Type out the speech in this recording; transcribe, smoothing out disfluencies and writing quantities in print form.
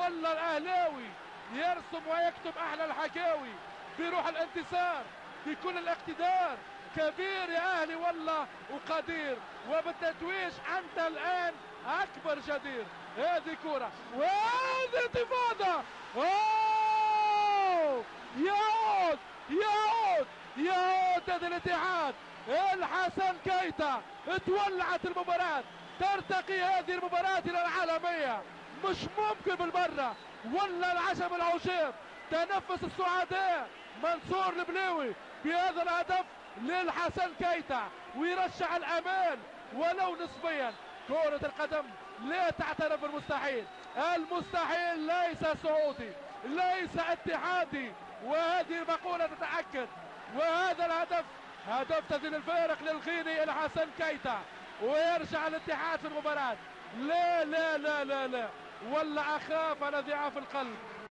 ولا الاهلاوي يرسم ويكتب احلى الحكاوي بروح الانتصار بكل الاقتدار. كبير يا اهلي والله وقدير، وبالتتويج انت الان اكبر جدير. هذه كرة وهذه انتفاضة. اوه يعود يعود يعود هذا الاتحاد. الحسن كيتا تولعت المباراة، ترتقي هذه المباراة الى العالمية. مش ممكن بالمرة. ولا العشم العشيب تنفس السعداء منصور البليوي بهذا الهدف للحسن كيتا، ويرشح الأمان ولو نسبيا. كرة القدم لا تعترف بالمستحيل. المستحيل ليس سعودي، ليس اتحادي، وهذه المقولة تتأكد. وهذا الهدف هدف تزيد الفارق للغيني الحسن كيتا، ويرجع الاتحاد في المباراة. لا لا لا لا لا، ولا أخاف على ضعاف القلب.